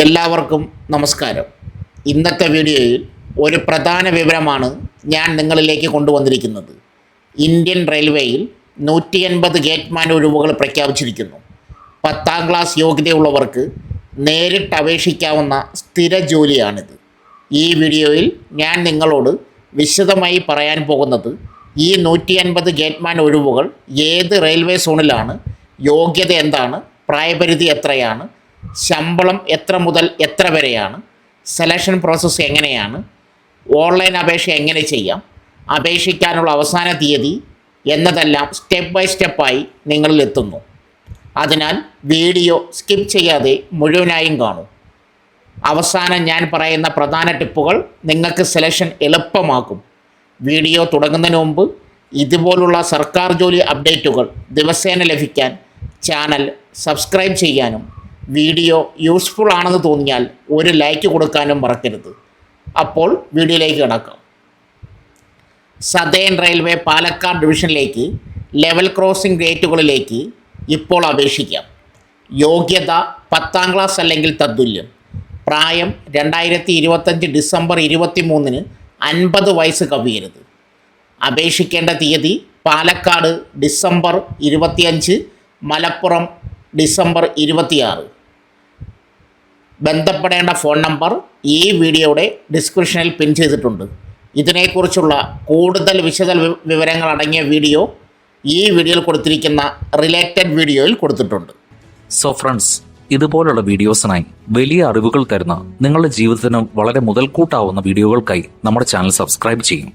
എല്ലാവർക്കും നമസ്കാരം. ഇന്നത്തെ വീഡിയോയിൽ ഒരു പ്രധാന വിവരമാണ് ഞാൻ നിങ്ങളിലേക്ക് കൊണ്ടുവന്നിരിക്കുന്നത്. ഇന്ത്യൻ റെയിൽവേയിൽ 180 ഗേറ്റ്മാൻ ഒഴിവുകൾ പ്രഖ്യാപിച്ചിരിക്കുന്നു. 10ാം ക്ലാസ് യോഗ്യതയുള്ളവർക്ക് നേരിട്ട് അപേക്ഷിക്കാവുന്ന സ്ഥിര ജോലിയാണിത്. ഈ വീഡിയോയിൽ ഞാൻ നിങ്ങളോട് വിശദമായി പറയാൻ പോകുന്നത് ഈ 180 ഗേറ്റ്മാൻ ഒഴിവുകൾ ഏത് റെയിൽവേ സോണിലാണ്, യോഗ്യത എന്താണ്, പ്രായപരിധി എത്രയാണ്, ശമ്പളം എത്ര മുതൽ എത്ര വരെയാണ്, സെലക്ഷൻ പ്രോസസ്സ് എങ്ങനെയാണ്, ഓൺലൈൻ അപേക്ഷ എങ്ങനെ ചെയ്യാം, അപേക്ഷിക്കാനുള്ള അവസാന തീയതി എന്നതെല്ലാം സ്റ്റെപ്പ് ബൈ സ്റ്റെപ്പായി നിങ്ങളിൽ എത്തുന്നു. അതിനാൽ വീഡിയോ സ്കിപ്പ് ചെയ്യാതെ മുഴുവനായും കാണൂ. അവസാനം ഞാൻ പറയുന്ന പ്രധാന ടിപ്പുകൾ നിങ്ങൾക്ക് സെലക്ഷൻ എളുപ്പമാക്കും. വീഡിയോ തുടങ്ങുന്നതിന് മുമ്പ് ഇതുപോലുള്ള സർക്കാർ ജോലി അപ്ഡേറ്റുകൾ ദിവസേന ലഭിക്കാൻ ചാനൽ സബ്സ്ക്രൈബ് ചെയ്യാനും വീഡിയോ യൂസ്ഫുൾ ആണെന്ന് തോന്നിയാൽ ഒരു ലൈക്ക് കൊടുക്കാനും മറക്കരുത്. അപ്പോൾ വീഡിയോയിലേക്ക് കിടക്കാം. സതേൺ റെയിൽവേ പാലക്കാട് ഡിവിഷനിലേക്ക് ലെവൽ ക്രോസിംഗ് ഗേറ്റുകളിലേക്ക് ഇപ്പോൾ അപേക്ഷിക്കാം. യോഗ്യത 10ാം ക്ലാസ് അല്ലെങ്കിൽ തത്തുല്യം. പ്രായം 2025 ഡിസംബർ 23 50 വയസ്സ് കവിയരുത്. അപേക്ഷിക്കേണ്ട തീയതി പാലക്കാട് ഡിസംബർ 25, മലപ്പുറം ഡിസംബർ 26. ബന്ധപ്പെടേണ്ട ഫോൺ നമ്പർ ഈ വീഡിയോയുടെ ഡിസ്ക്രിപ്ഷനിൽ പിൻ ചെയ്തിട്ടുണ്ട്. ഇതിനെക്കുറിച്ചുള്ള കൂടുതൽ വിവരങ്ങൾ അടങ്ങിയ വീഡിയോ ഈ വീഡിയോയിൽ കൊടുത്തിരിക്കുന്ന റിലേറ്റഡ് വീഡിയോയിൽ കൊടുത്തിട്ടുണ്ട്. സോ ഫ്രണ്ട്സ്, ഇതുപോലുള്ള വീഡിയോസിനായി വലിയ അറിവുകൾ തരുന്ന നിങ്ങളുടെ ജീവിതത്തിന് വളരെ മുതൽക്കൂട്ടാവുന്ന വീഡിയോകൾക്കായി നമ്മുടെ ചാനൽ സബ്സ്ക്രൈബ് ചെയ്യും.